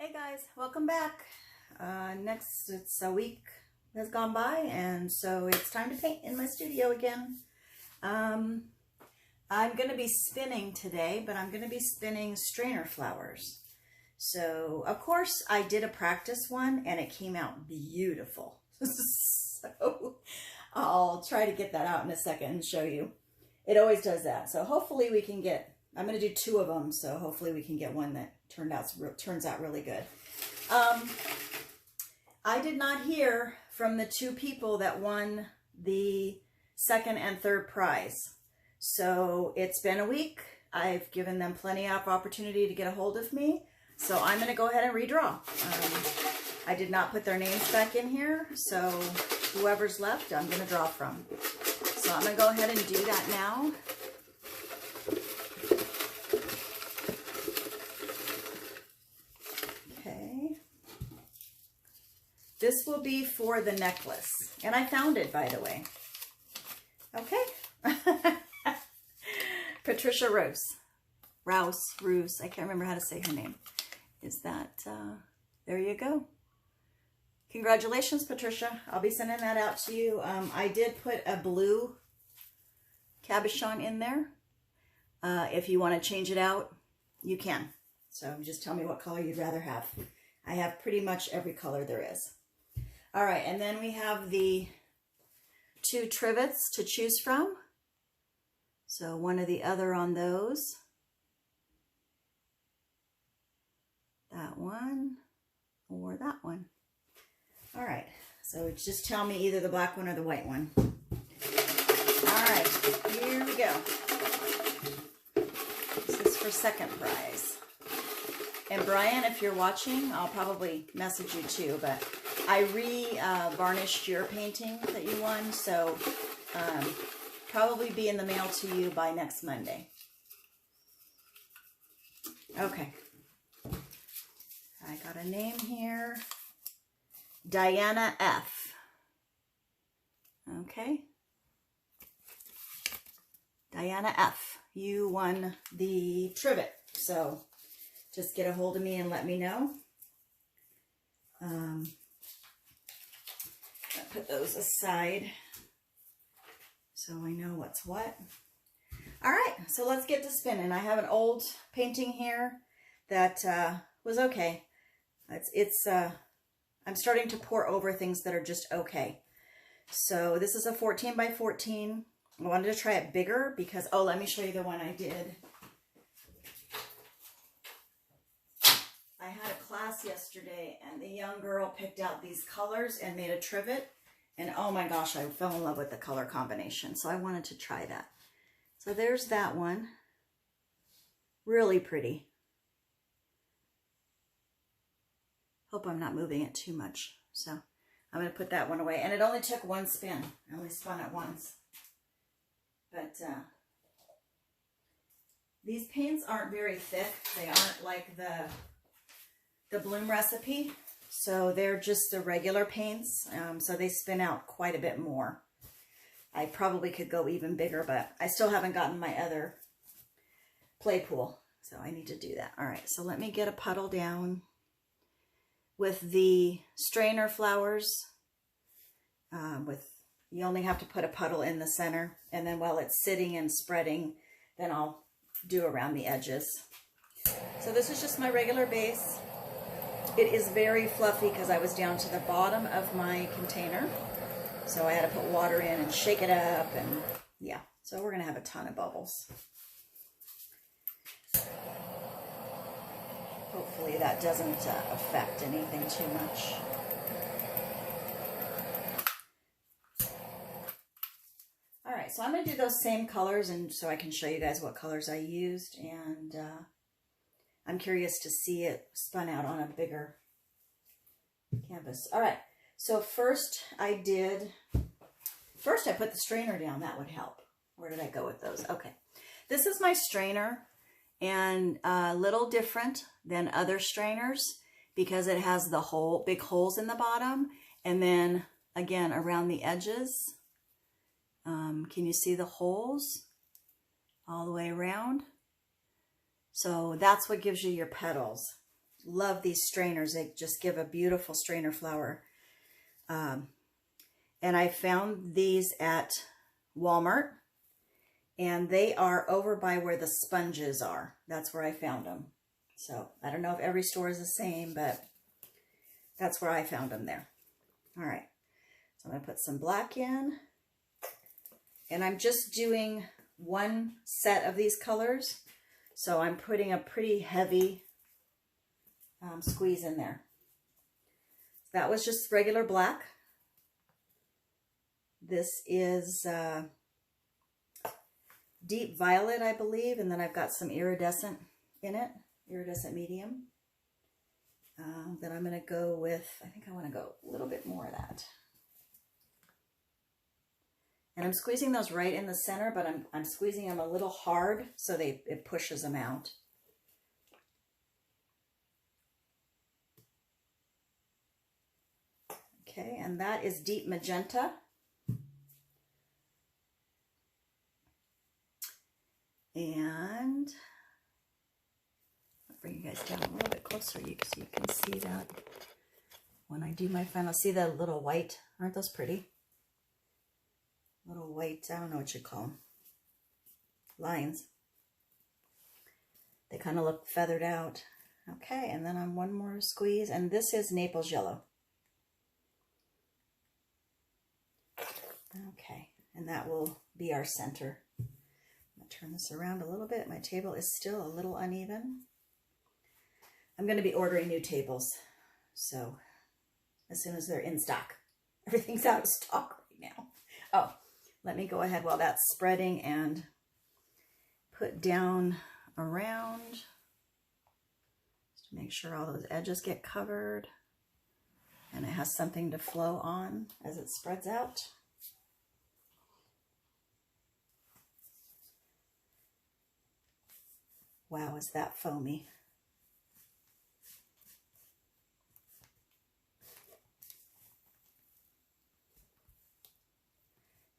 Hey guys, welcome back. It's a week has gone by, and so it's time to paint in my studio again. I'm going to be spinning today, but I'm going to be spinning strainer flowers. So, of course, I did a practice one, and it came out beautiful. So, I'll try to get that out in a second and show you. It always does that. So, hopefully we can get, I'm going to do 2 of them, so hopefully we can get one that turns out really good. I did not hear from the 2 people that won the 2nd and 3rd prize. So it's been a week. I've given them plenty of opportunity to get a hold of me. So I'm going to go ahead and redraw. I did not put their names back in here. So whoever's left, I'm going to draw from. So I'm going to go ahead and do that now. This will be for the necklace. And I found it, by the way. Okay. Patricia Rouse, I can't remember how to say her name. Is that, there you go. Congratulations, Patricia. I'll be sending that out to you. I did put a blue cabochon in there. If you want to change it out, you can. So just tell me what color you'd rather have. I have pretty much every color there is. All right, and then we have the 2 trivets to choose from. So one or the other on those. That one or that one. All right, so just tell me either the black one or the white one. All right, here we go. This is for 2nd prize. And Brian, if you're watching, I'll probably message you too, but I varnished your painting that you won, so probably be in the mail to you by next Monday. Okay. I got a name here. Diana F. Okay. Diana F. You won the trivet, so just get a hold of me and let me know. I'll put those aside so I know what's what. All right, so let's get to spinning. I have an old painting here that was okay. I'm starting to pour over things that are just okay. So this is a 14 by 14. I wanted to try it bigger because, oh, let me show you the one I did. I had a class yesterday, and the young girl picked out these colors and made a trivet. And oh my gosh, I fell in love with the color combination. So I wanted to try that. So there's that one. Really pretty. Hope I'm not moving it too much. So I'm going to put that one away. And it only took 1 spin. I only spun it once. But these paints aren't very thick. They aren't like the Bloom recipe, so they're just the regular paints, so they spin out quite a bit more. I probably could go even bigger, but I still haven't gotten my other play pool, so I need to do that. All right, so let me get a puddle down with the strainer flowers. You only have to put a puddle in the center, and then while it's sitting and spreading, then I'll do around the edges. So this is just my regular base. It is very fluffy because I was down to the bottom of my container. So I had to put water in and shake it up, and yeah. So we're going to have a ton of bubbles. Hopefully that doesn't affect anything too much. All right, so I'm going to do those same colors, and so I can show you guys what colors I used, and I'm curious to see it spun out on a bigger canvas. All right, so first I put the strainer down. That would help. Where did I go with those? Okay, this is my strainer, and a little different than other strainers because it has the big holes in the bottom, and then again around the edges. Can you see the holes all the way around? So that's what gives you your petals. love these strainers. They just give a beautiful strainer flower. And I found these at Walmart, and they are over by where the sponges are. That's where I found them. So I don't know if every store is the same, but that's where I found them there. All right, so I'm going to put some black in, and I'm just doing one set of these colors. So I'm putting a pretty heavy squeeze in there. That was just regular black. This is deep violet, I believe, and then I've got some iridescent in it, iridescent medium. Then I'm going to go with, I think I want to go a little bit more of that. And I'm squeezing those right in the center, but I'm squeezing them a little hard so it pushes them out. Okay, and that is deep magenta. And I'll bring you guys down a little bit closer so you can see that when I do my final. See the little white? Aren't those pretty? Little white, I don't know what you call them. Lines. They kind of look feathered out. Okay, and then on one more squeeze, and this is Naples yellow. Okay, and that will be our center. Turn this around a little bit. My table is still a little uneven. I'm going to be ordering new tables, so as soon as they're in stock. Everything's out of stock right now. Oh, let me go ahead while that's spreading and put down around just to make sure all those edges get covered and it has something to flow on as it spreads out. Wow, is that foamy?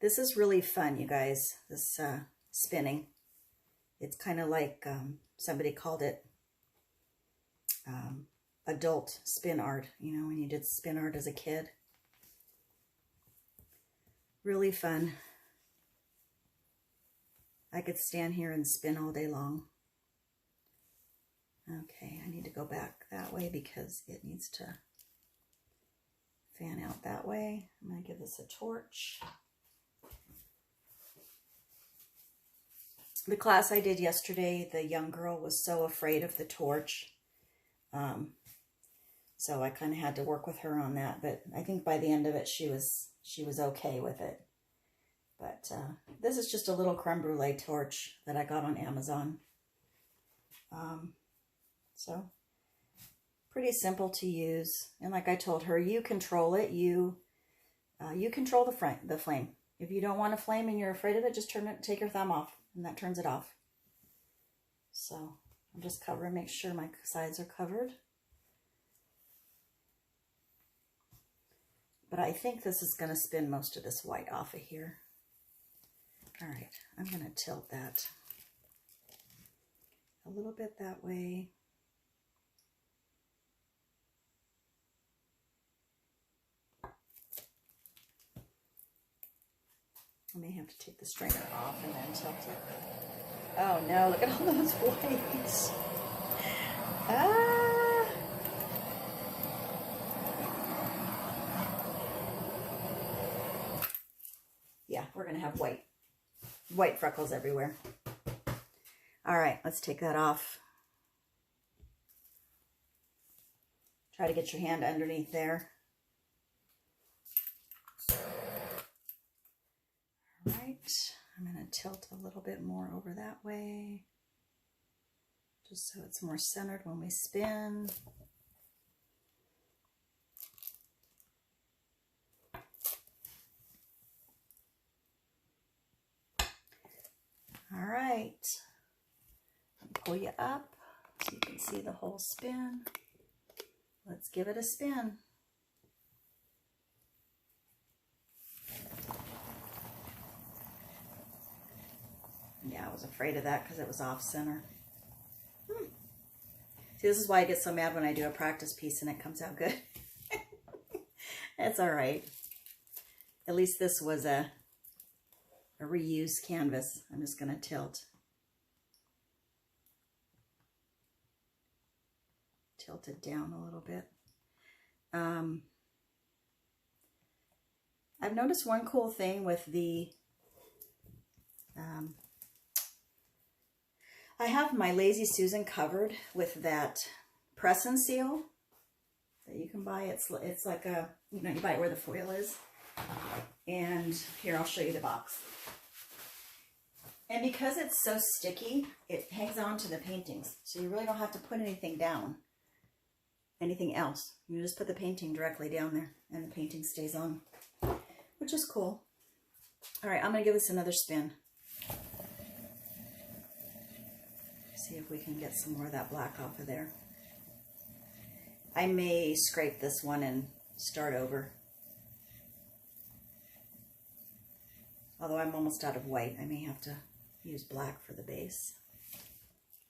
This is really fun, you guys, this spinning. It's kind of like somebody called it adult spin art, you know, when you did spin art as a kid. Really fun. I could stand here and spin all day long. Okay, I need to go back that way because it needs to fan out that way. I'm going to give this a torch. The class I did yesterday, the young girl was so afraid of the torch. So I kind of had to work with her on that, but I think by the end of it, she was okay with it. But this is just a little creme brulee torch that I got on Amazon. So pretty simple to use. And like I told her, you control it. You control the flame. If you don't want a flame and you're afraid of it, just take your thumb off and that turns it off. So I'm just covering, make sure my sides are covered. But I think this is going to spin most of this white off of here. All right, I'm going to tilt that a little bit that way. I may have to take the strainer off and then tilt it. Oh no, look at all those whites. Ah! Yeah, we're going to have white freckles everywhere. All right, let's take that off. Try to get your hand underneath there. All right, I'm going to tilt a little bit more over that way, just so it's more centered when we spin. All right, pull you up so you can see the whole spin. Let's give it a spin. Yeah, I was afraid of that because it was off center. See, This is why I get so mad when I do a practice piece and it comes out good. It's all right. At least this was a reused canvas. I'm just going to tilt it down a little bit. I've noticed one cool thing with the, I have my Lazy Susan covered with that press and seal that you can buy. It's like a, you know, you buy it where the foil is. And here, I'll show you the box. And because it's so sticky, it hangs on to the paintings. So you really don't have to put anything down, anything else. You just put the painting directly down there and the painting stays on, which is cool. All right, I'm going to give this another spin. See if we can get some more of that black off of there. I may scrape this one and start over. Although I'm almost out of white, I may have to use black for the base.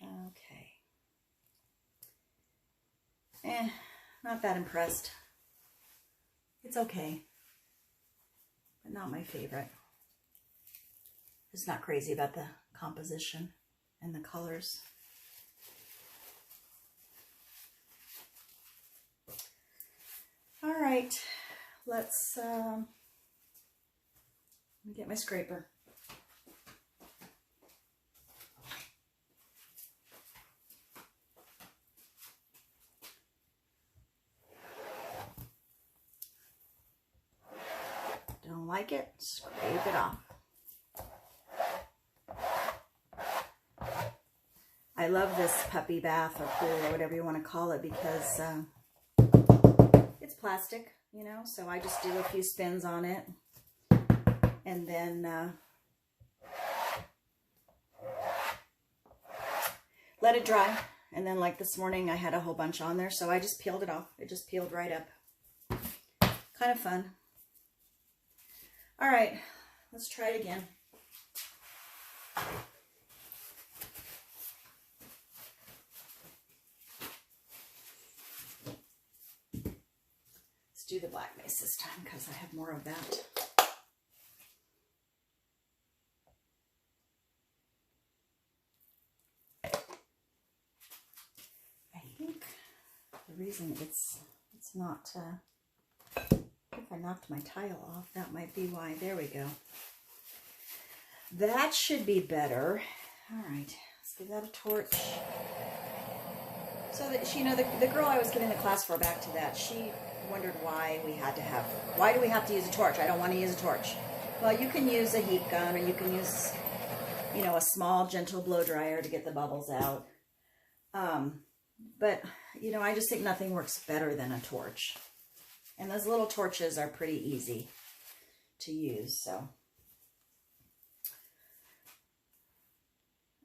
Okay. Not that impressed. It's okay, but not my favorite. Just not crazy about the composition and the colors. All right, let's let me get my scraper. Don't like it, scrape it off. I love this puppy bath or pool or whatever you want to call it because it's plastic, you know, so I just do a few spins on it and then let it dry. And then like this morning I had a whole bunch on there, so I just peeled it off. It just peeled right up. Kind of fun. All right, let's try it again. Let's do the black base this time because I have more of that. I think the reason it's not, if I knocked my tile off, that might be why. There we go. That should be better. All right, let's give that a torch. So that, you know, the girl I was giving the class for, back to that, she wondered why do we have to use a torch? I don't want to use a torch. Well, you can use a heat gun, or you can use, you know, a small gentle blow dryer to get the bubbles out. But, you know, I just think nothing works better than a torch. And those little torches are pretty easy to use, so.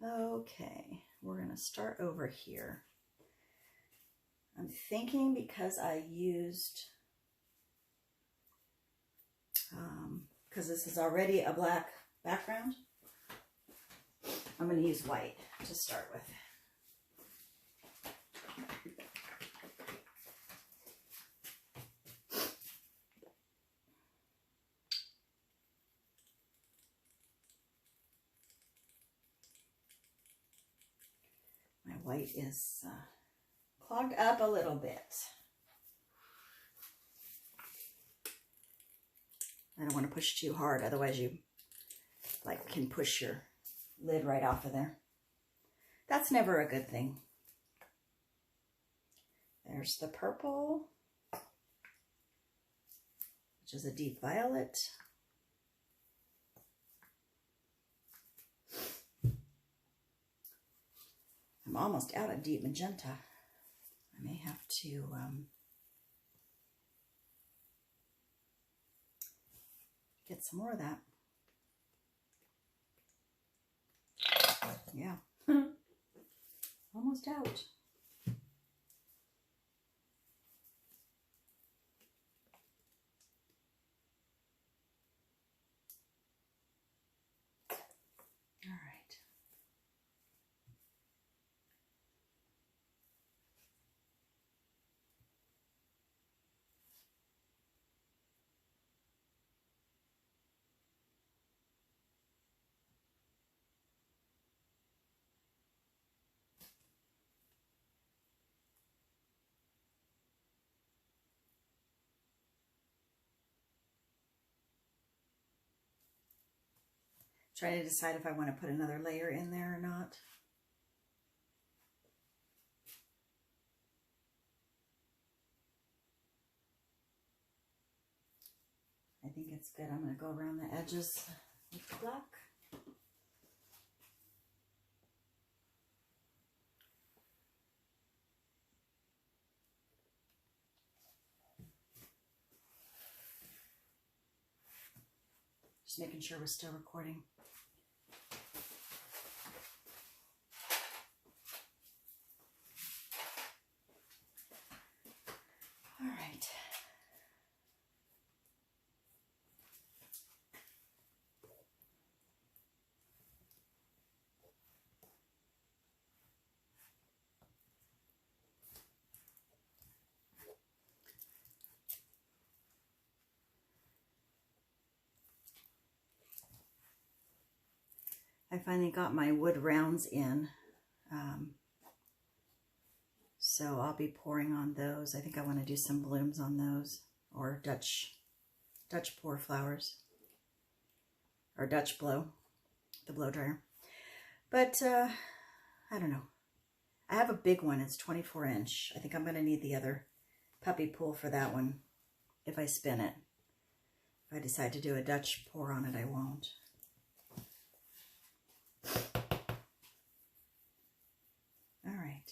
Okay, we're going to start over here. I'm thinking because I used, because this is already a black background, I'm going to use white to start with. My white is clogged up a little bit. I don't want to push too hard, otherwise you like can push your lid right off of there. That's never a good thing. There's the purple, which is a deep violet. I'm almost out of deep magenta. I may have to get some more of that. Yeah, almost out. All right. Trying to decide if I want to put another layer in there or not. I think it's good. I'm going to go around the edges with the black. Just making sure we're still recording. All right. I finally got my wood rounds in, so I'll be pouring on those. I think I want to do some blooms on those, or Dutch pour flowers, or Dutch blow, the blow dryer. But I don't know. I have a big one. It's 24 inch. I think I'm going to need the other puppy pool for that one if I spin it. If I decide to do a Dutch pour on it, I won't. All right.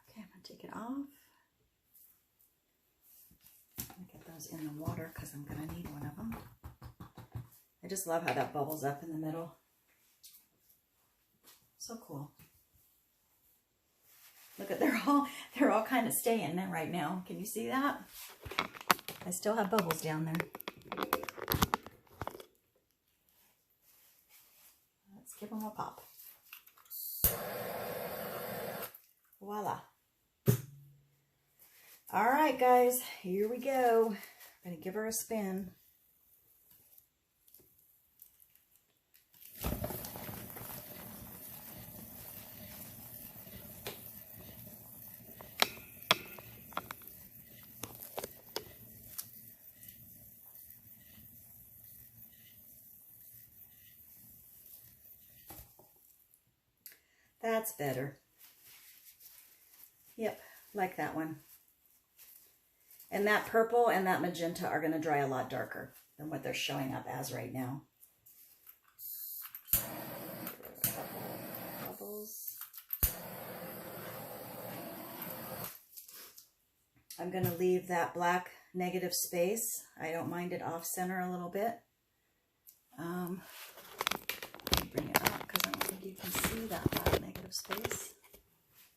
Okay, I'm going to take it off. I'm going to get those in the water because I'm going to need one of them. I just love how that bubbles up in the middle. So cool. Look at, they're all kind of staying there right now. Can you see that? I still have bubbles down there. Let's give them a pop. Voila. All right, guys, here we go. I'm gonna give her a spin. That's better. Yep, like that one. And that purple and that magenta are going to dry a lot darker than what they're showing up as right now. Bubbles. I'm going to leave that black negative space. I don't mind it off center a little bit. Bring it up because I don't think you can see that black negative space.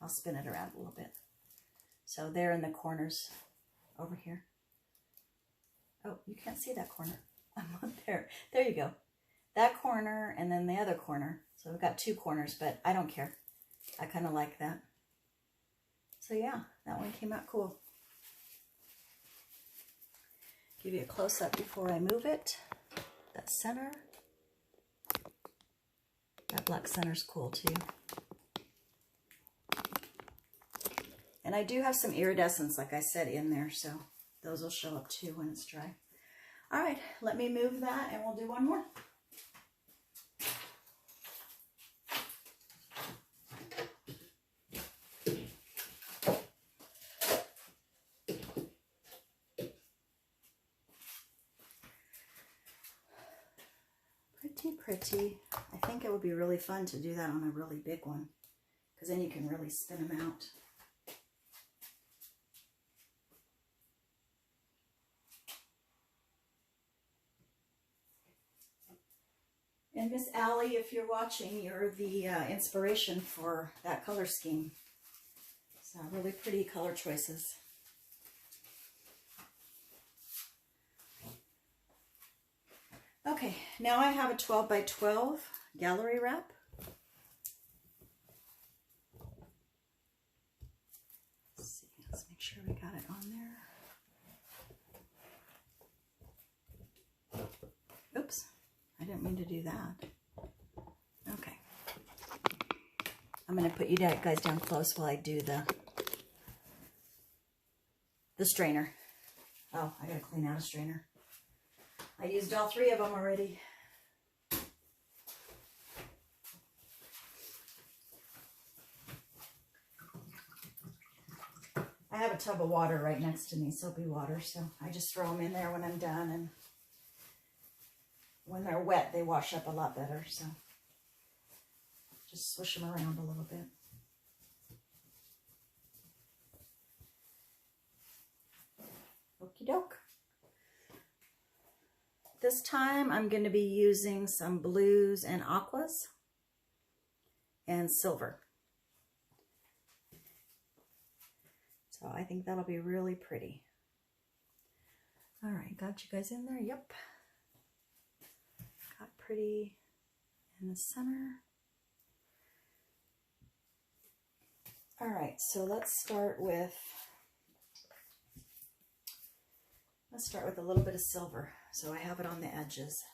I'll spin it around a little bit. So they're in the corners over here. Oh, you can't see that corner. I'm on there. There you go. That corner and then the other corner. So we've got two corners, but I don't care. I kind of like that. So yeah, that one came out cool. Give you a close-up before I move it. That center. That black center's cool too. And I do have some iridescents, like I said, in there, so those will show up too when it's dry. All right, let me move that and we'll do one more. Pretty. I think it would be really fun to do that on a really big one, because then you can really spin them out. And Miss Allie, if you're watching, you're the inspiration for that color scheme. So really pretty color choices. Okay, now I have a 12 by 12 gallery wrap. Let's see, let's make sure we got it on there. Oops, I didn't mean to do that. Okay. I'm going to put you guys down close while I do the strainer. Oh, I got to clean out a strainer. I used all 3 of them already. I have a tub of water right next to me, soapy water, so I just throw them in there when I'm done, and when they're wet, they wash up a lot better, so just swish them around a little bit. Okie doke. This time I'm going to be using some blues and aquas and silver. So I think that'll be really pretty. All right, got you guys in there? Yep. Got pretty in the center. All right, so let's start with a little bit of silver. So I have it on the edges.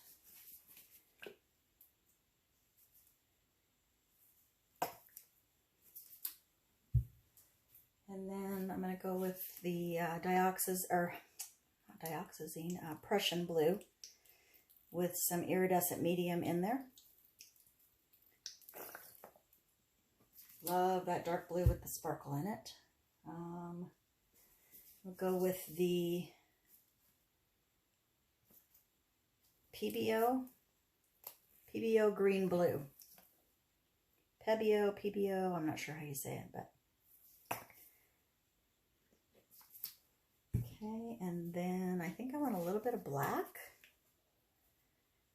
And then I'm going to go with the Prussian blue with some iridescent medium in there. Love that dark blue with the sparkle in it. We'll go with the Pebeo green blue. Pebeo, I'm not sure how you say it, but. Okay, and then I think I want a little bit of black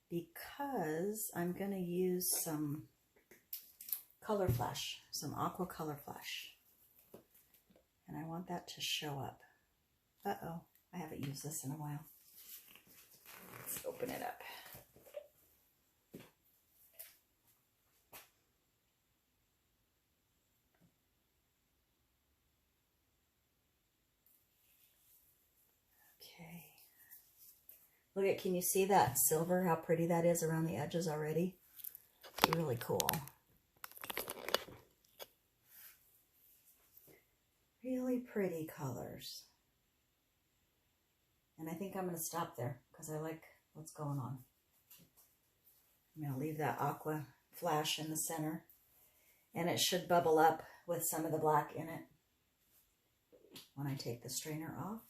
because I'm going to use some color flash, some Aqua color flash. And I want that to show up. Uh-oh, I haven't used this in a while. Let's open it up. Okay. Look at, can you see that silver, how pretty that is around the edges already? It's really cool. Really pretty colors. And I think I'm going to stop there because I like what's going on. I'm going to leave that aqua flash in the center. And it should bubble up with some of the black in it when I take the strainer off.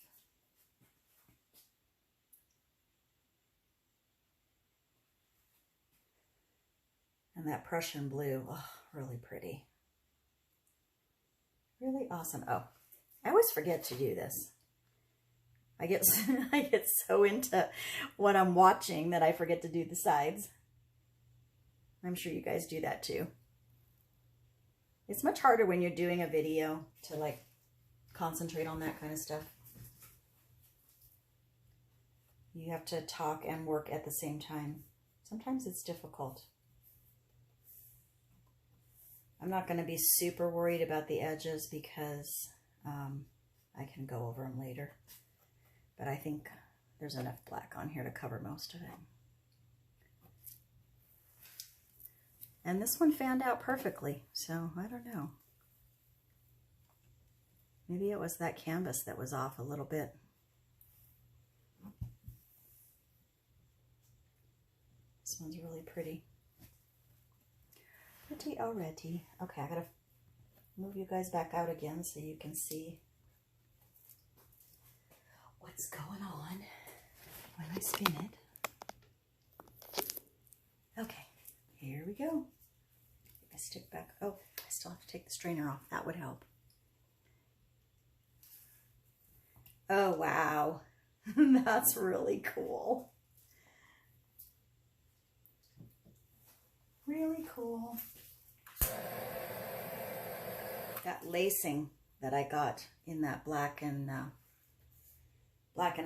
And that Prussian blue, oh, really pretty. Really awesome. Oh, I always forget to do this. I get so into what I'm watching that I forget to do the sides. I'm sure you guys do that too. It's much harder when you're doing a video to like concentrate on that kind of stuff. You have to talk and work at the same time. Sometimes it's difficult. I'm not going to be super worried about the edges because I can go over them later. But I think there's enough black on here to cover most of it. And this one fanned out perfectly, so I don't know. Maybe it was that canvas that was off a little bit. This one's really pretty. Pretty already. Okay, I gotta move you guys back out again so you can see what's going on when I spin it. Okay, here we go. I stick back. Oh, I still have to take the strainer off. That would help. Oh, wow. That's really cool. Really cool. That lacing that I got in that black and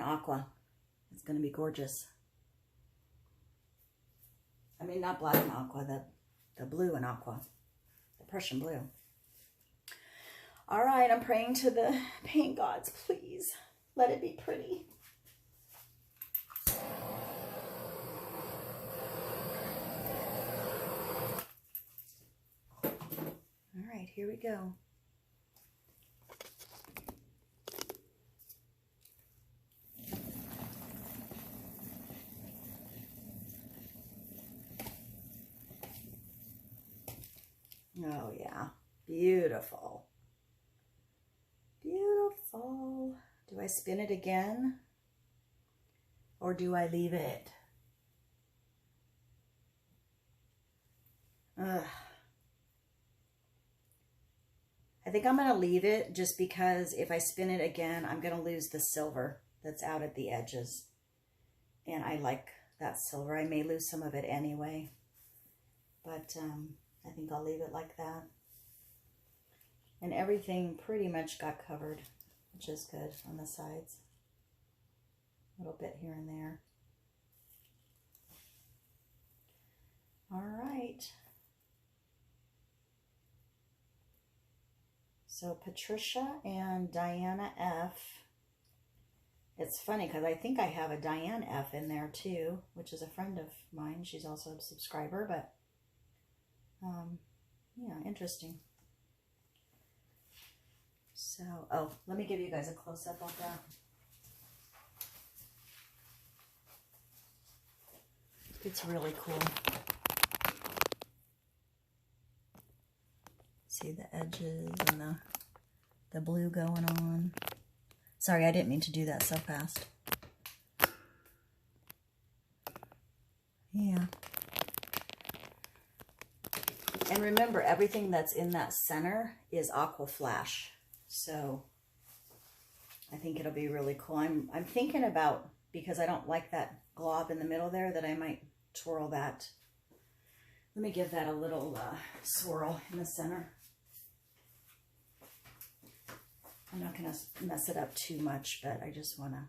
aqua. It's going to be gorgeous. I mean, not black and aqua, the blue and aqua, the Prussian blue. All right, I'm praying to the paint gods, please. Let it be pretty. here we go. Oh yeah, beautiful. Beautiful. Do I spin it again? Or do I leave it? Ugh. I think I'm going to leave it just because if I spin it again, I'm going to lose the silver that's out at the edges. And I like that silver. I may lose some of it anyway. But I think I'll leave it like that. And everything pretty much got covered, which is good on the sides. A little bit here and there. All right. So Patricia and Diana F. It's funny because I think I have a Diane F in there too, which is a friend of mine. She's also a subscriber, but yeah, interesting. So, oh, let me give you guys a close-up of that. It's really cool. See the edges and the blue going on. Sorry, I didn't mean to do that so fast. Yeah. And remember, everything that's in that center is Aqua Flash. So I think it'll be really cool. I'm thinking about, because I don't like that glob in the middle there, that I might twirl that. Let me give that a little swirl in the center. I'm not going to mess it up too much, but I just want to,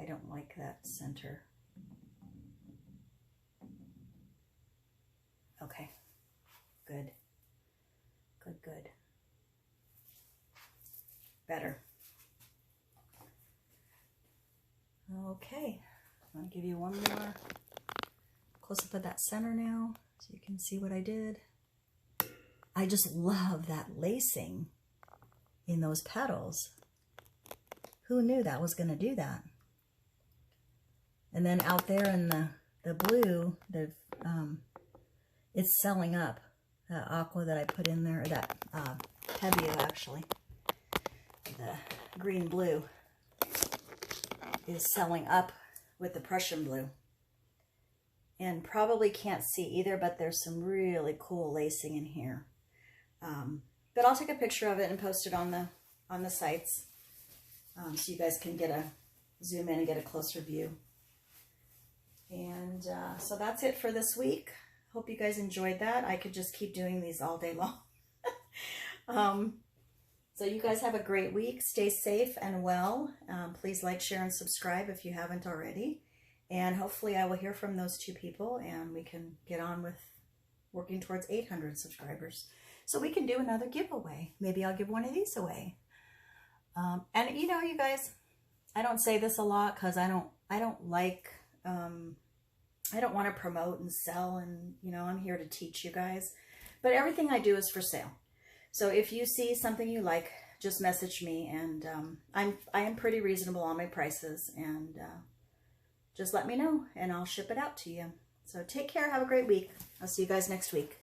I don't like that center. Okay, good, good, good. Better. Okay, I'm going to give you one more close-up of that center now, so you can see what I did. I just love that lacing in those petals. Who knew that was going to do that? And then out there in the blue, it's selling up. That aqua that I put in there, that Pebeo actually, the green blue is selling up with the Prussian blue. And probably can't see either, but there's some really cool lacing in here. But I'll take a picture of it and post it on the sites, so you guys can get a zoom in and get a closer view. And so that's it for this week. Hope you guys enjoyed that. I could just keep doing these all day long. So you guys have a great week. Stay safe and well. Please like, share, and subscribe if you haven't already. And hopefully I will hear from those two people and we can get on with working towards 800 subscribers. So we can do another giveaway. Maybe I'll give one of these away. And you know, you guys, I don't say this a lot because I don't like, I don't want to promote and sell, and you know, I'm here to teach you guys. But everything I do is for sale. So if you see something you like, just message me, and I am pretty reasonable on my prices, and just let me know and I'll ship it out to you. So take care, have a great week. I'll see you guys next week.